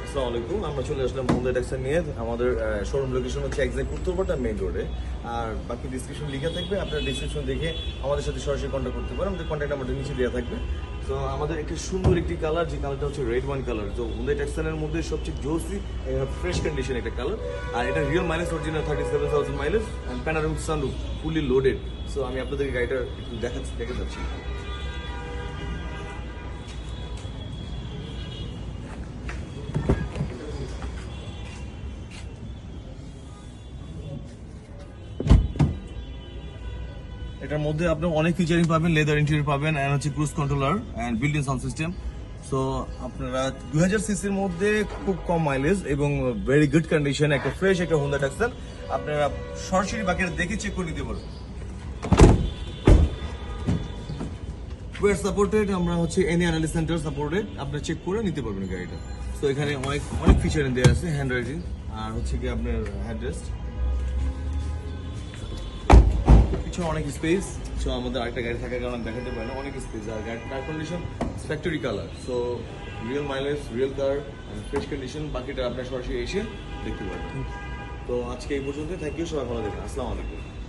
আসসালামু আলাইকুম। আমরা চলে আসলাম হোন্ডা ট্যাক্সার নিয়ে। আমাদের শোরুম লোকেশন হচ্ছে এক্সাক্ট উত্তরপাড়া মেইন রোডে। আর বাকি ডিসক্রিপশন লিখে থাকবে, আপনারা ডিসক্রিপশন দেখে আমাদের সাথে সরাসরি কন্ট্যাক্ট করতে পারেন। আমাদের কন্ট্যাক্ট নাম্বারটা নিচে দেওয়া থাকবে। তো আমাদের একটি সুন্দর একটি কালার, যে কালারটা হচ্ছে রেড ওয়াইন কালার। তো হোন্ডা ট্যাক্সারের মধ্যে সবচেয়ে জোসি ফ্রেশ কন্ডিশন একটা কালার। আর এটা real mileage original 37,000 mileage and panoramic sunroof fully loaded. So আমি আপনাদেরকে গাড়িটা একটু দেখে যাচ্ছি। এটার মধ্যে আপনি অনেক ফিচারিং পাবেন, লেদার ইন্টেরিয়র পাবেন, এন্ড হচ্ছে cruise controller and built in sound system. So আপনারা 2000 সিসির মধ্যে খুব কম মাইলেজ এবং ভেরি গুড কন্ডিশন একটা ফ্রেশ একটা হোন্ডা ট্যাক্সার আপনারা সরাসরি বাকিটা দেখে চেক করে নিতে পারবেন। ওয়ার সাপোর্টেড, আমরা হচ্ছে এনি অ্যানালিসিস সেন্টার সাপোর্টেড, আপনারা চেক করে নিতে পারবেন গাড়িটা। তো এখানে অনেক ফিচারিং দেওয়া আছে, হ্যান্ড রাইটিং আর হচ্ছে কি আপনার হেডরেস্ট, পিছনে অনেক স্পেস। সো আমাদের আরেকটা গাড়ি থাকার কারণে দেখাতে পারে না, অনেক স্পেস। আর গাড়ির tyre condition factory colour. So real mileage, real car, fresh condition, বাকিটা আপনার সরাসরি এসে দেখতে পারবেন। তো আজকে এই পর্যন্ত, থ্যাংক ইউ, সবাই ভালো দেখবেন। আসসালামু আলাইকুম।